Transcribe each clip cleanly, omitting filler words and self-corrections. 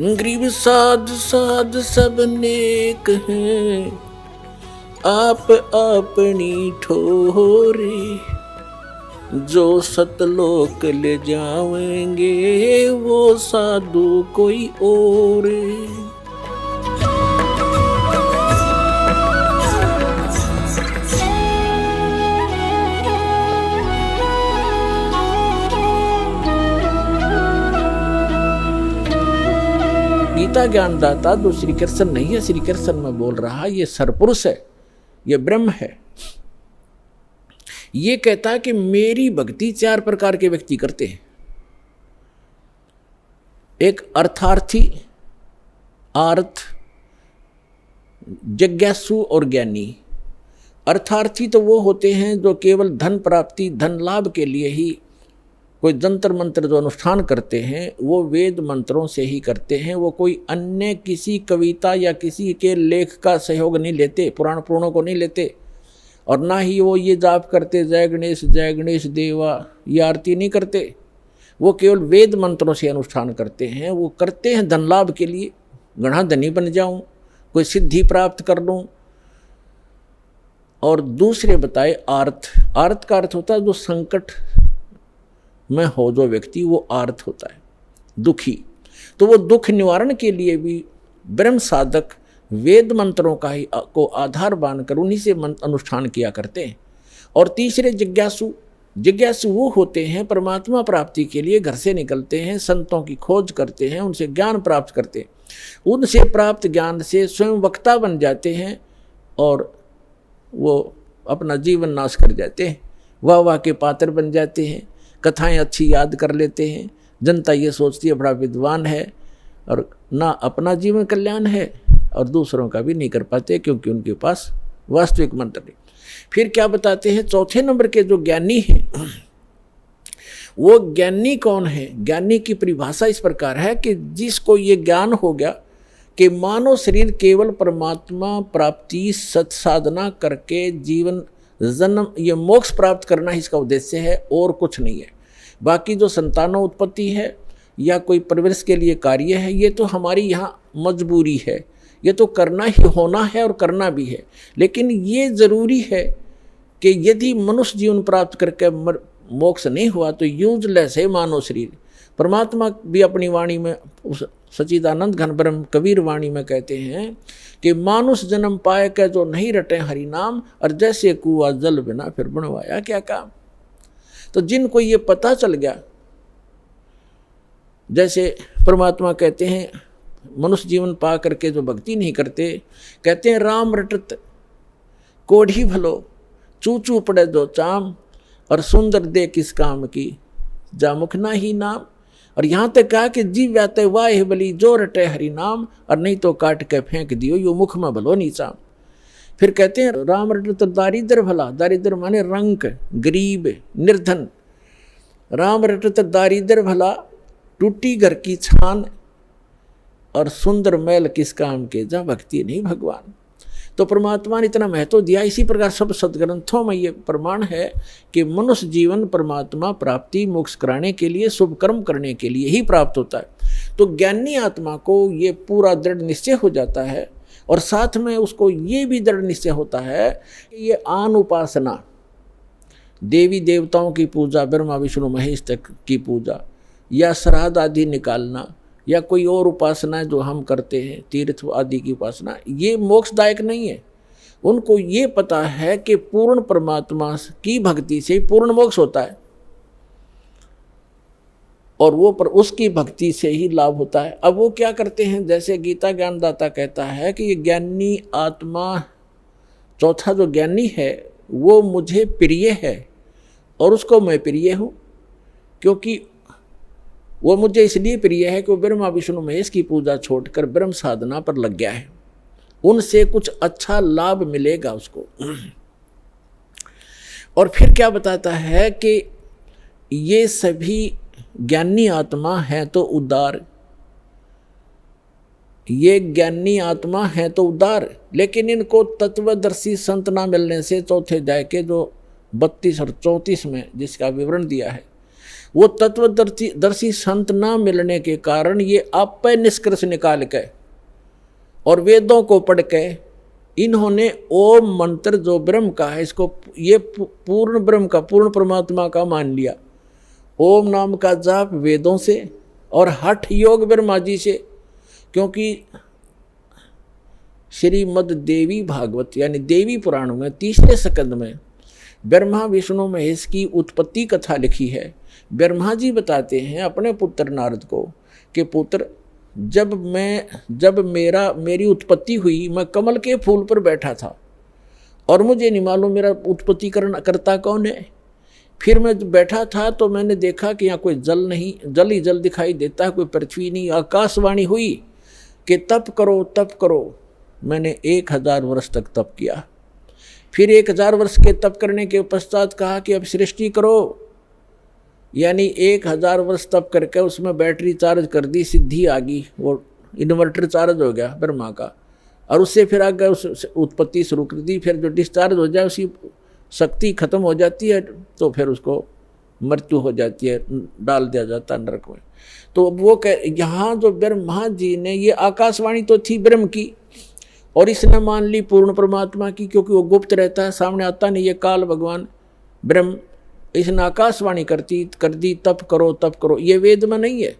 गरीब साध साध सब नेक हैं, आप अपनी ठोरे। जो सतलोक ले जाएंगे वो साधु कोई और। गीता ज्ञानदाता तो श्री कृष्ण नहीं है, श्री कृष्ण में बोल रहा ये सरपुरुष है, ये ब्रह्म है। ये कहता है कि मेरी भक्ति चार प्रकार के व्यक्ति करते हैं। एक अर्थार्थी, आर्थ, जिज्ञासु और ज्ञानी। अर्थार्थी तो वो होते हैं जो केवल धन प्राप्ति, धन लाभ के लिए ही कोई जंतर मंत्र जो अनुष्ठान करते हैं वो वेद मंत्रों से ही करते हैं। वो कोई अन्य किसी कविता या किसी के लेख का सहयोग नहीं लेते, पुराण पुराणों को नहीं लेते, और ना ही वो ये जाप करते जय गणेश देवा, ये आरती नहीं करते। वो केवल वेद मंत्रों से अनुष्ठान करते हैं। वो करते हैं धन लाभ के लिए, गणा धनी बन जाऊं, कोई सिद्धि प्राप्त कर लूं। और दूसरे बताए आर्थ। आर्थ का अर्थ होता है जो संकट में हो जो व्यक्ति, वो आर्थ होता है, दुखी। तो वो दुख निवारण के लिए भी ब्रह्म साधक वेद मंत्रों का ही को आधार मानकर उन्हीं से अनुष्ठान किया करते हैं। और तीसरे जिज्ञासु। जिज्ञासु वो होते हैं परमात्मा प्राप्ति के लिए घर से निकलते हैं, संतों की खोज करते हैं, उनसे ज्ञान प्राप्त करते हैं, उनसे प्राप्त ज्ञान से स्वयं वक्ता बन जाते हैं और वो अपना जीवन नाश कर जाते हैं, वाह के पात्र बन जाते हैं, कथाएं अच्छी याद कर लेते हैं। जनता ये सोचती है बड़ा विद्वान है, और ना अपना जीवन कल्याण है और दूसरों का भी नहीं कर पाते, क्योंकि उनके पास वास्तविक मंत्र नहीं। फिर क्या बताते हैं, चौथे नंबर के जो ज्ञानी हैं, वो ज्ञानी कौन है? ज्ञानी की परिभाषा इस प्रकार है कि जिसको ये ज्ञान हो गया कि मानव शरीर केवल परमात्मा प्राप्ति सत्साधना करके जीवन जन्म ये मोक्ष प्राप्त करना ही इसका उद्देश्य है, और कुछ नहीं है। बाकी जो संतानों उत्पत्ति है या कोई परवरिश के लिए कार्य है, ये तो हमारी यहाँ मजबूरी है, ये तो करना ही होना है और करना भी है। लेकिन ये ज़रूरी है कि यदि मनुष्य जीवन प्राप्त करके मोक्ष नहीं हुआ तो यूजलेस है मानव शरीर। परमात्मा भी अपनी वाणी में, उस सच्चिदानंद घन ब्रह्म कबीर वाणी में कहते हैं कि मानुष जन्म पाए के जो नहीं रटे हरि नाम, और जैसे कुआ जल बिना फिर बनवाया क्या काम। तो जिनको ये पता चल गया, जैसे परमात्मा कहते हैं मनुष्य जीवन पा करके जो भक्ति नहीं करते, कहते हैं राम रटत कोढ़ी भलो, चूचू पड़े दो चाम, और सुंदर दे किस काम की, जा मुख ना ही नाम। और यहाँ तक कहा कि जीव व्याते वाह बली, जो रटे हरि नाम, और नहीं तो काट के फेंक दियो यो मुख में भलो नीचाम। फिर कहते हैं राम रटत दारिद्र भला, दारिद्र माने रंक, गरीब, निर्धन। राम रटत दारिद्र भला, टूटी घर की छान, और सुंदर मैल किस काम के, जा भक्ति नहीं भगवान। तो परमात्मा ने इतना महत्व दिया। इसी प्रकार सब सदग्रंथों में ये प्रमाण है कि मनुष्य जीवन परमात्मा प्राप्ति मोक्ष कराने के लिए, शुभ कर्म करने के लिए ही प्राप्त होता है। तो ज्ञानी आत्मा को ये पूरा दृढ़ निश्चय हो जाता है, और साथ में उसको ये भी दृढ़ निश्चय होता है कि ये आन उपासना, देवी देवताओं की पूजा, ब्रह्मा विष्णु महेश तक की पूजा, या श्राद्ध आदि निकालना, या कोई और उपासना जो हम करते हैं, तीर्थ आदि की उपासना, ये मोक्षदायक नहीं है। उनको ये पता है कि पूर्ण परमात्मा की भक्ति से पूर्ण मोक्ष होता है, और वो पर उसकी भक्ति से ही लाभ होता है। अब वो क्या करते हैं, जैसे गीता ज्ञानदाता कहता है कि ये ज्ञानी आत्मा, चौथा जो ज्ञानी है वो मुझे प्रिय है और उसको मैं प्रिय हूँ, क्योंकि वो मुझे इसलिए प्रिय है कि वो ब्रह्मा विष्णु महेश की पूजा छोड़कर ब्रह्म साधना पर लग गया है, उनसे कुछ अच्छा लाभ मिलेगा उसको। और फिर क्या बताता है कि ये सभी ज्ञानी आत्मा है तो उदार, ये ज्ञानी आत्मा है तो उदार, लेकिन इनको तत्वदर्शी संत ना मिलने से चौथे अध्याय के जो 32 और 34 में जिसका विवरण दिया है, वो तत्वदर्शी संत ना मिलने के कारण ये आप पे निष्कर्ष निकाल के और वेदों को पढ़ के इन्होंने ओम मंत्र जो ब्रह्म का है इसको ये पूर्ण ब्रह्म का, पूर्ण परमात्मा का मान लिया। ओम नाम का जाप वेदों से और हठ योग ब्रह्मा जी से, क्योंकि श्रीमद् देवी भागवत यानी देवी पुराण में 30वें स्कंद में ब्रह्मा विष्णु महेश की उत्पत्ति कथा लिखी है। ब्रह्मा जी बताते हैं अपने पुत्र नारद को कि पुत्र, जब मेरी उत्पत्ति हुई, मैं कमल के फूल पर बैठा था और मुझे नहीं मालूम मेरा उत्पत्ति करता कौन है। फिर मैं बैठा था तो मैंने देखा कि यहाँ कोई जल नहीं, जल ही जल दिखाई देता है, कोई पृथ्वी नहीं। आकाशवाणी हुई कि तप करो तप करो। मैंने 1000 वर्ष तक तप किया। फिर 1000 वर्ष के तप करने के पश्चात कहा कि अब सृष्टि करो, यानी 1000 वर्ष तप करके उसमें बैटरी चार्ज कर दी, सिद्धि आ गई, वो इन्वर्टर चार्ज हो गया ब्रह्मा का, और उससे फिर आगे उस उत्पत्ति शुरू कर दी। फिर जो डिस्चार्ज हो जाए उसी शक्ति खत्म हो जाती है तो फिर उसको मृत्यु हो जाती है, डाल दिया जाता है नरक में। तो वो यहाँ जो ब्रह्मा जी ने, ये आकाशवाणी तो थी ब्रह्म की और इसने मान ली पूर्ण परमात्मा की, क्योंकि वो गुप्त रहता है, सामने आता नहीं। ये काल भगवान ब्रह्म, इसने आकाशवाणी कर दी तप करो तप करो। ये वेद में नहीं है,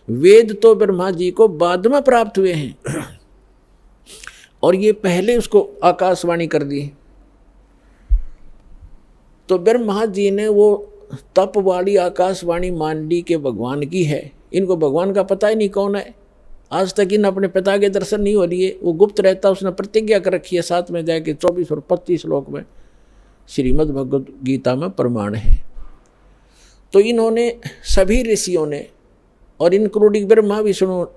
वेद तो ब्रह्मा जी को बाद में प्राप्त हुए हैं और ये पहले उसको आकाशवाणी कर दी। तो ब्रह्मा जी ने वो तप वाली आकाशवाणी मान ली कि भगवान की है। इनको भगवान का पता ही नहीं कौन है, आज तक इन अपने पिता के दर्शन नहीं हो लिए, वो गुप्त रहता। उसने प्रतिज्ञा कर रखी है, साथ में जाके 24 और 25 श्लोक में श्रीमद् भगवद गीता में प्रमाण है। तो इन्होंने सभी ऋषियों ने और इंक्लूडिंग ब्रह्मा विष्णु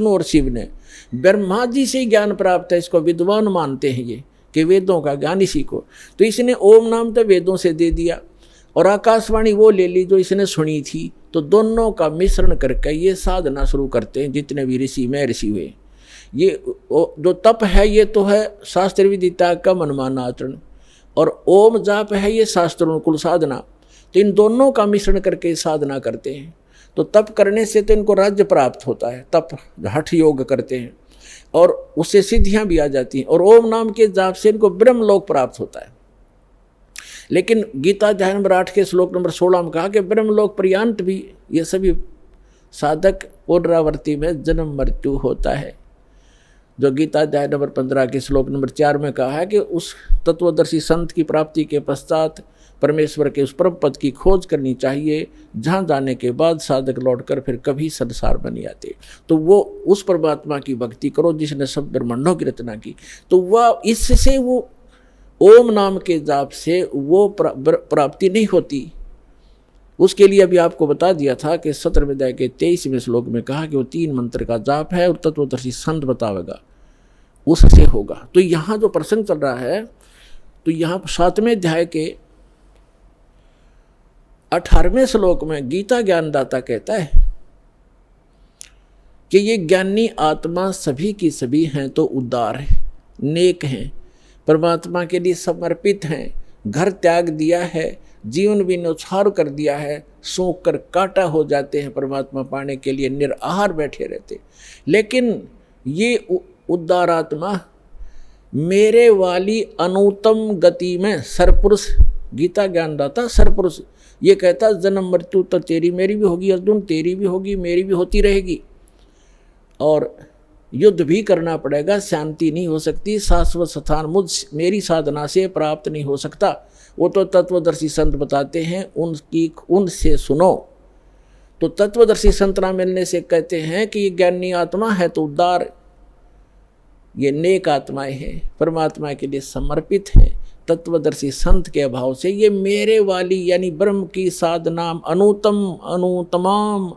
और शिव ने ब्रह्मा जी से ज्ञान प्राप्त है, इसको विद्वान मानते हैं ये कि वेदों का ज्ञान इसी को। तो इसने ओम नाम तो वेदों से दे दिया और आकाशवाणी वो ले ली जो इसने सुनी थी। तो दोनों का मिश्रण करके ये साधना शुरू करते हैं जितने भी ऋषि में ऋषि हुए। ये जो तप है ये तो है शास्त्र विधि त्याग का मनमाना आचरण, और ओम जाप है ये शास्त्रानुकूल साधना। तो इन दोनों का मिश्रण करके साधना करते हैं। तो तप करने से तो इनको राज्य प्राप्त होता है, तप हठ योग करते हैं और उससे सिद्धियां भी आ जाती हैं, और ओम नाम के जाप से इनको ब्रह्मलोक प्राप्त होता है। लेकिन गीता अध्याय नंबर 8 के श्लोक नंबर 16 में कहा कि ब्रह्मलोक पर्यंत भी ये सभी साधक पुनरावृत्ति में जन्म मृत्यु होता है। जो गीता अध्याय नंबर 15 के श्लोक नंबर 4 में कहा है कि उस तत्वदर्शी संत की प्राप्ति के पश्चात परमेश्वर के उस परम पद की खोज करनी चाहिए, जहाँ जाने के बाद साधक लौटकर फिर कभी संसार में नहीं आते। तो वो उस परमात्मा की भक्ति करो जिसने सब ब्रह्मांडों की रचना की। तो वह इससे वो ओम नाम के जाप से वो प्राप्ति नहीं होती। उसके लिए अभी आपको बता दिया था कि 17वें अध्याय के 23वें श्लोक में कहा कि वो 3 मंत्र का जाप है और तत्वदर्शी संत बतावेगा, उससे होगा। तो यहाँ जो प्रसंग चल रहा है, तो यहाँ 7वें अध्याय के 18वें श्लोक में गीता ज्ञानदाता कहता है कि ये ज्ञानी आत्मा सभी की सभी हैं तो उदार है, नेक हैं, परमात्मा के लिए समर्पित हैं, घर त्याग दिया है, जीवन भी न्यौछावर कर दिया है, सूख कर काटा हो जाते हैं, परमात्मा पाने के लिए निराहार बैठे रहते। लेकिन ये उदार आत्मा मेरे वाली अनुत्तम गति में सरपुरुष, गीता ज्ञानदाता सरपुरुष ये कहता जन्म मृत्यु तो तेरी मेरी भी होगी अर्जुन, तेरी भी होगी मेरी भी होती रहेगी, और युद्ध भी करना पड़ेगा, शांति नहीं हो सकती, शाश्वत स्थान मेरी साधना से प्राप्त नहीं हो सकता। वो तो तत्वदर्शी संत बताते हैं, उनसे सुनो। तो तत्वदर्शी संत ना मिलने से कहते हैं कि ये ज्ञानी आत्मा है तो उदार, ये नेक आत्माएं हैं, परमात्मा के लिए समर्पित हैं। तत्वदर्शी संत के अभाव से ये मेरे वाली यानी ब्रह्म की साधना अनुतमाम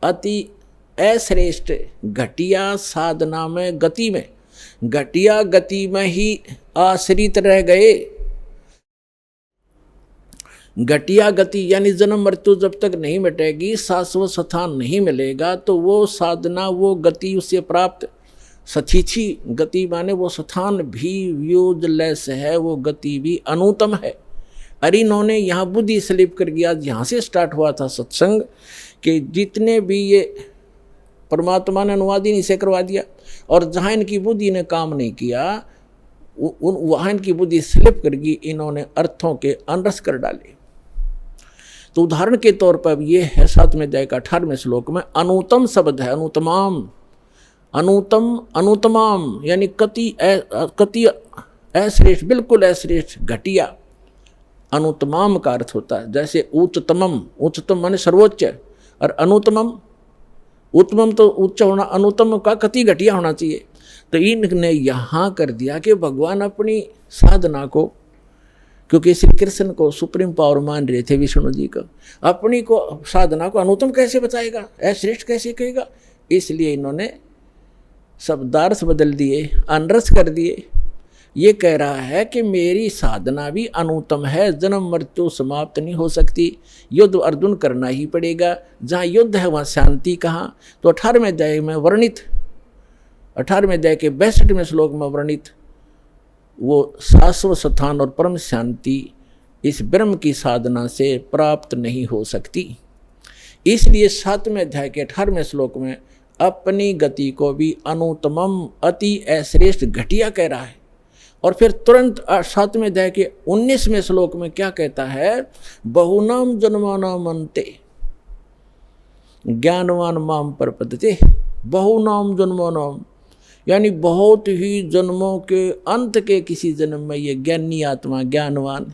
अति अश्रेष्ठ घटिया साधना में घटिया गति में ही आश्रित रह गए। घटिया गति यानी जन्म मृत्यु जब तक नहीं मिटेगी, शाश्वत स्थान नहीं मिलेगा, तो वो साधना वो गति उससे प्राप्त सचीची गति माने वो स्थान भी यूजलेस है, वो गति भी अनुत्तम है। और इन्होंने यहाँ बुद्धि स्लिप कर गया। यहाँ से स्टार्ट हुआ था सत्संग कि जितने भी ये परमात्मा ने अनुवाद ही नहीं से करवा दिया, और जहाँ इनकी बुद्धि ने काम नहीं किया वहाँ इनकी बुद्धि स्लिप कर गई, इन्होंने अर्थों के अनरस कर डाले। तो उदाहरण के तौर पर ये है 7वें अध्याय का 18वें श्लोक में अनुतम शब्द है, अनुतमाम, अनुतम अनुतमाम यानी कति अश्रेष्ठ, बिल्कुल अश्रेष्ठ, घटिया। अनुतमाम का अर्थ होता है जैसे उच्चतमम, उच्चतम माने सर्वोच्च, और अनुतमम, उत्तमम तो उच्च होना, अनुतम का कति घटिया होना चाहिए। तो इनने यहाँ कर दिया कि भगवान अपनी साधना को, क्योंकि श्री कृष्ण को सुप्रीम पावर मान रहे थे विष्णु जी को, अपनी को साधना को अनुतम कैसे बताएगा, अश्रेष्ठ कैसे कहेगा, इसलिए इन्होंने शब्दार्थ बदल दिए, अनरस कर दिए। ये कह रहा है कि मेरी साधना भी अनुतम है, जन्म मृत्यु समाप्त नहीं हो सकती, युद्ध अर्जुन करना ही पड़ेगा, जहाँ युद्ध है वहाँ शांति कहाँ। तो 18वें अध्याय में वर्णित, 18वें अध्याय के 62वें श्लोक में वर्णित वो शाश्वत स्थान और परम शांति इस ब्रह्म की साधना से प्राप्त नहीं हो सकती। इसलिए 7वें अध्याय के 18वें श्लोक में अपनी गति को भी अनुतमम, अति अश्रेष्ठ, घटिया कह रहा है। और फिर तुरंत 7वें अध्याय के 19वें श्लोक में क्या कहता है, बहुनाम जन्मानाम अन्ते ज्ञानवान माम प्रपद्यते। बहुनाम जन्मानाम यानी बहुत ही जन्मों के अंत के किसी जन्म में ये ज्ञानी आत्मा, ज्ञानवान,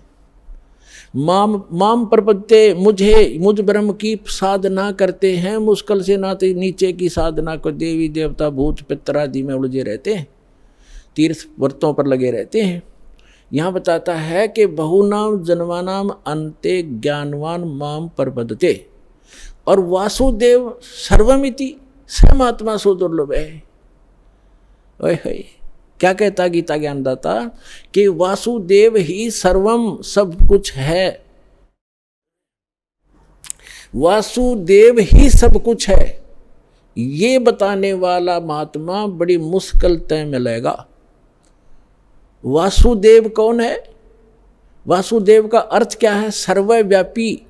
माम प्रपद्यते, मुझ ब्रह्म की साधना करते हैं, मुश्किल से नाते नीचे की साधना को देवी देवता भूत पितर आदि में उलझे रहते हैं, तीर्थ व्रतों पर लगे रहते हैं। यहाँ बताता है कि बहुनाम जन्मानाम अन्ते ज्ञानवान माम प्रपद्यते, और वासुदेव सर्वमिति, सर्वात्मा सो दुर्लभ है। ओए क्या कहता गीता ज्ञानदाता कि वासुदेव ही सर्वम, सब कुछ है, वासुदेव ही सब कुछ है। ये बताने वाला महात्मा बड़ी मुश्किल तय मिलेगा। वासुदेव कौन है? वासुदेव का अर्थ क्या है? सर्वव्यापी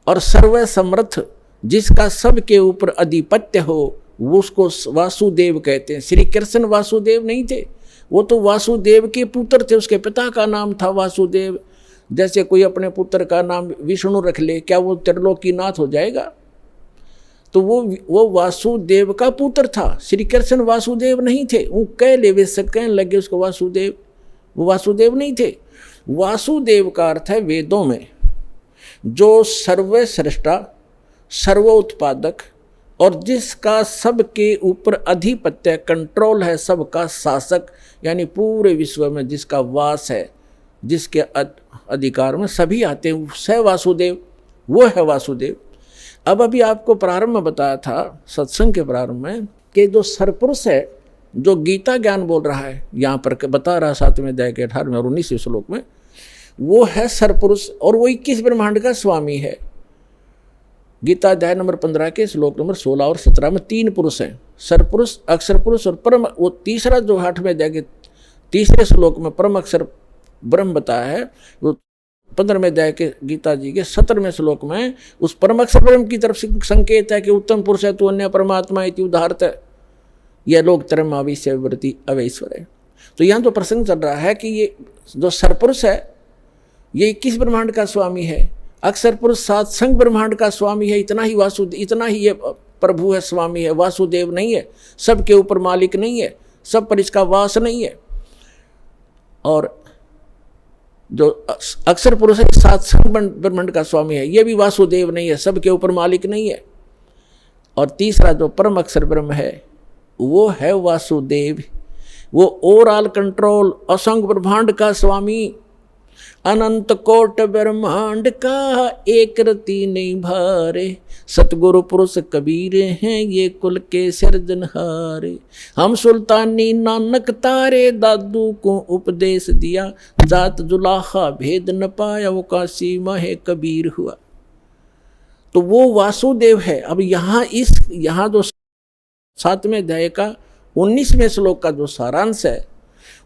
और सर्वसमर्थ, जिसका सबके ऊपर अधिपत्य हो, वो उसको वासुदेव कहते हैं। श्री कृष्ण वासुदेव नहीं थे, वो तो वासुदेव के पुत्र थे, उसके पिता का नाम था वासुदेव। जैसे कोई अपने पुत्र का नाम विष्णु रख ले, क्या वो त्रिलोकीनाथ हो जाएगा? तो वो वासुदेव का पुत्र था, श्री कृष्ण वासुदेव नहीं थे। वो कह ले, वे सब कहने लगे उसको वासुदेव, वो वासुदेव नहीं थे। वासुदेव का अर्थ है वेदों में जो सर्वश्रेष्ठा, सर्वोत्पादक और जिसका सबके ऊपर अधिपत्य, कंट्रोल है, सबका शासक, यानी पूरे विश्व में जिसका वास है, जिसके अधिकार में सभी आते हैं, स वासुदेव, वो है वासुदेव। अब अभी आपको प्रारंभ में बताया था, सत्संग के प्रारंभ में, कि जो सरपुरुष है, जो गीता ज्ञान बोल रहा है, यहाँ पर बता रहा 7वें अध्याय के 18वें और 19वें श्लोक में, वो है सरपुरुष, और वो 21 ब्रह्मांड का स्वामी है। गीता अध्याय नंबर 15 के श्लोक नंबर 16 और 17 में 3 पुरुष हैं, सरपुरुष, अक्षर पुरुष और परम। वो तीसरा जो 8वें अध्याय के 3रे श्लोक में परम अक्षर ब्रह्म बताया है, वो 15वें अध्याय के गीता जी के 17वें श्लोक में उस परम अक्षर ब्रह्म की तरफ से संकेत है कि उत्तम पुरुष है तो अन्य परमात्मा इति उदाहरत है, यह लोक तरम आविश्य विवृति अवैश्वर है। तो यहाँ तो प्रसंग चल रहा है कि ये जो सरपुरुष है ये 21 ब्रह्मांड का स्वामी है, अक्षर पुरुष 7 संग ब्रह्मांड का स्वामी है। इतना ही वासुदेव, इतना ही ये प्रभु है, स्वामी है, वासुदेव नहीं है, सबके ऊपर मालिक नहीं है, सब पर इसका वास नहीं है। और जो अक्षर पुरुष है 7 संग ब्रह्मांड का स्वामी है, ये भी वासुदेव नहीं है, सबके ऊपर मालिक नहीं है। और तीसरा जो परम अक्षर ब्रह्म है वो है वासुदेव, वो ओवरऑल कंट्रोल, असंग ब्रह्मांड का स्वामी, अनंत कोट ब्रह्मांड का एक रति नहीं भारे, सतगुरु पुरुष कबीर हैं ये कुल के सिरजनहारे। हम सुल्तानी नानक तारे, दादू को उपदेश दिया, जात जुलाहा भेद न पाया, वो काशी माहे कबीर हुआ। तो वो वासुदेव है। अब यहाँ जो 7वें अध्याय का 19वें श्लोक का जो सारांश है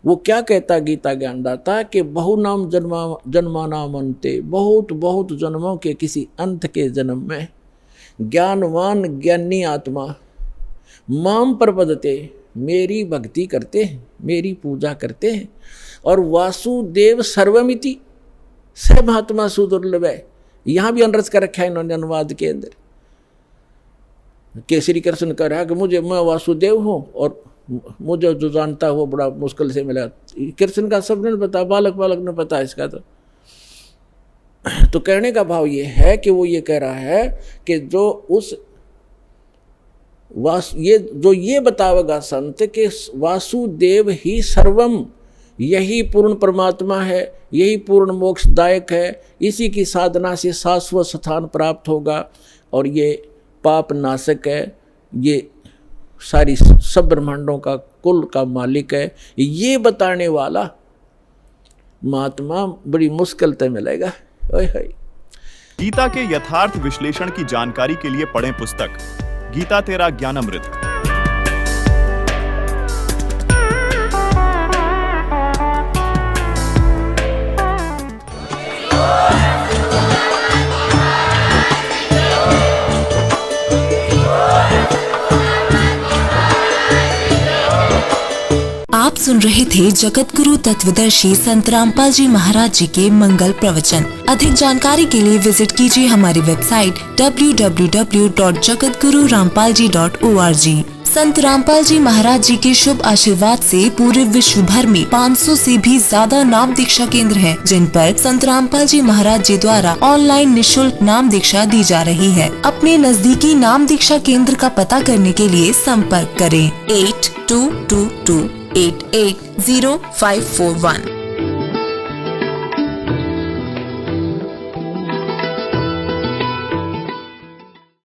वो क्या कहता गीता ज्ञानदाता कि बहु नाम जन्मा नाम अंते, बहुत बहुत जन्मों के किसी अंत के जन्म में ज्ञानवान ज्ञानी आत्मा माम प्रपदते, मेरी भक्ति करते हैं, मेरी पूजा करते हैं। और वासुदेव सर्वमिति, स महात्मा सुदुर्लभ है। यहाँ भी अनरस कर रखा है इन्होंने अनुवाद के अंदर कि श्री कृष्ण कह रहा है कि मैं वासुदेव हूँ और मुझे जो जानता है वो बड़ा मुश्किल से मिला। कृष्ण का सब ने पता, बालक ने पता इसका। तो कहने का भाव ये है कि वो ये कह रहा है कि जो उस ये बतावेगा संत कि वासुदेव ही सर्वम, यही पूर्ण परमात्मा है, यही पूर्ण मोक्षदायक है, इसी की साधना से शाश्वत स्थान प्राप्त होगा और ये पाप नाशक है, ये सारी सब ब्रह्मांडों का कुल का मालिक है। ये बताने वाला महात्मा बड़ी मुश्किल से मिलेगा। ओए होए। गीता के यथार्थ विश्लेषण की जानकारी के लिए पढ़ें पुस्तक गीता तेरा ज्ञानामृत। आप सुन रहे थे जगत गुरु तत्वदर्शी संत रामपाल जी महाराज जी के मंगल प्रवचन। अधिक जानकारी के लिए विजिट कीजिए हमारी वेबसाइट www.jagatgururampalji.org। संत रामपाल जी महाराज जी के शुभ आशीर्वाद से पूरे विश्व भर में 500 से भी ज्यादा नाम दीक्षा केंद्र हैं, जिन पर संत रामपाल जी महाराज जी द्वारा ऑनलाइन निशुल्क नाम दीक्षा दी जा रही है। अपने नजदीकी नाम दीक्षा केंद्र का पता करने के लिए संपर्क करें 8222880541।